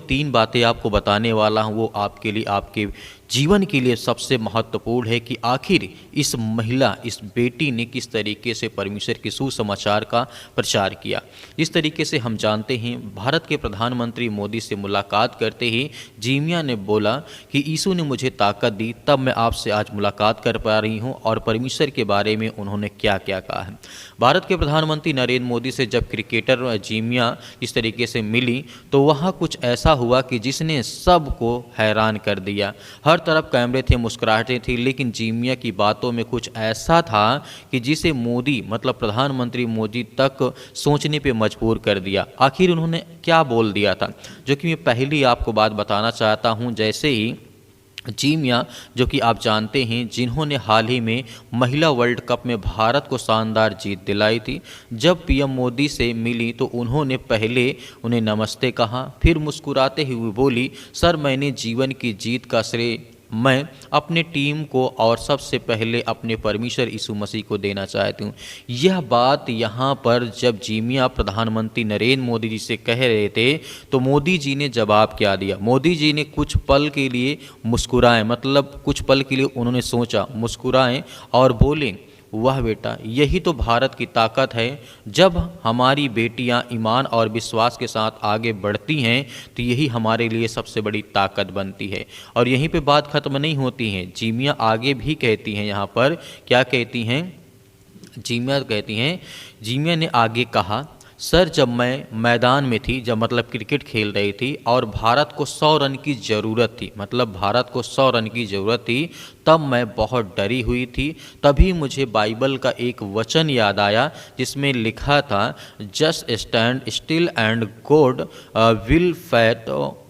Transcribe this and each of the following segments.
3 बातें आपको बताने वाला हूँ, वो आपके लिए, आपके जीवन के लिए सबसे महत्वपूर्ण है कि आखिर इस महिला, इस बेटी ने किस तरीके से परमेश्वर के सुसमाचार का प्रचार किया। इस तरीके से हम जानते हैं, भारत के प्रधानमंत्री मोदी से मुलाकात करते ही जीमिया ने बोला कि यीशु ने मुझे ताकत दी, तब मैं आपसे आज मुलाकात कर पा रही हूँ, और परमेश्वर के बारे में उन्होंने क्या क्या कहा है। भारत के प्रधानमंत्री नरेंद्र मोदी से जब क्रिकेटर जीमिया इस तरीके से मिली, तो वहाँ कुछ ऐसा हुआ कि जिसने सबको हैरान कर दिया। हर तरफ कैमरे थे, मुस्कुराहटें थी, लेकिन जीमिया की बातों में कुछ ऐसा था कि जिसे मोदी, मतलब प्रधानमंत्री मोदी तक सोचने पे मजबूर कर दिया। आखिर उन्होंने क्या बोल दिया था, जो कि मैं पहली आपको बात बताना चाहता हूँ। जैसे ही जीमिया, जो कि आप जानते हैं, जिन्होंने हाल ही में महिला वर्ल्ड कप में भारत को शानदार जीत दिलाई थी, जब पीएम मोदी से मिली तो उन्होंने पहले उन्हें नमस्ते कहा, फिर मुस्कुराते हुए बोली, सर मैंने जीवन की जीत का श्रेय मैं अपने टीम को और सबसे पहले अपने परमेश्वर यीशु मसीह को देना चाहती हूँ। यह बात यहाँ पर जब जीमिया प्रधानमंत्री नरेंद्र मोदी जी से कह रहे थे, तो मोदी जी ने जवाब क्या दिया। मोदी जी ने कुछ पल के लिए मुस्कुराए, मतलब कुछ पल के लिए उन्होंने सोचा, मुस्कुराए और बोले, वाह बेटा, यही तो भारत की ताकत है। जब हमारी बेटियां ईमान और विश्वास के साथ आगे बढ़ती हैं, तो यही हमारे लिए सबसे बड़ी ताकत बनती है। और यहीं पे बात खत्म नहीं होती है, जीमिया आगे भी कहती हैं। यहाँ पर क्या कहती हैं, जीमिया ने आगे कहा, सर जब मैं मैदान में थी, जब मतलब क्रिकेट खेल रही थी और भारत को 100 रन की ज़रूरत थी, मतलब भारत को 100 रन की ज़रूरत थी, तब मैं बहुत डरी हुई थी। तभी मुझे बाइबल का एक वचन याद आया, जिसमें लिखा था, just stand still and God will fight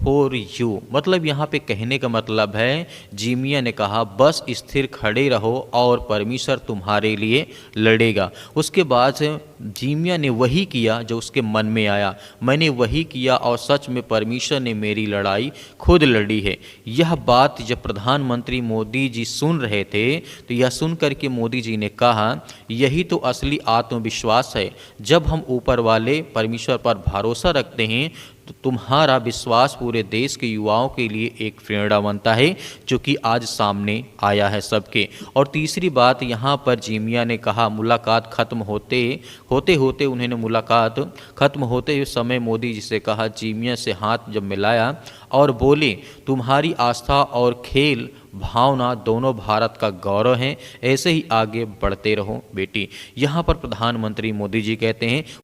for you. मतलब यहाँ पे कहने का मतलब है, जीमिया ने कहा, बस स्थिर खड़े रहो और परमेश्वर तुम्हारे लिए लड़ेगा। उसके बाद जीमिया ने वही किया जो उसके मन में आया। मैंने वही किया और सच में परमेश्वर ने मेरी लड़ाई खुद लड़ी है। यह बात जब प्रधानमंत्री मोदी जी सुन रहे थे, तो यह सुन करके मोदी जी ने कहा, यही तो असली आत्मविश्वास है। जब हम ऊपर वाले परमेश्वर पर भरोसा रखते हैं, तो तुम्हारा विश्वास पूरे देश के युवाओं के लिए एक प्रेरणा बनता है, जो कि आज सामने आया है सबके। और तीसरी बात यहाँ पर जीमिया ने कहा, मुलाकात खत्म होते होते उन्होंने मुलाकात खत्म होते हुए समय मोदी जी से कहा, जीमिया से हाथ जब मिलाया और बोले, तुम्हारी आस्था और खेल भावना दोनों भारत का गौरव हैं, ऐसे ही आगे बढ़ते रहो बेटी। यहाँ पर प्रधानमंत्री मोदी जी कहते हैं,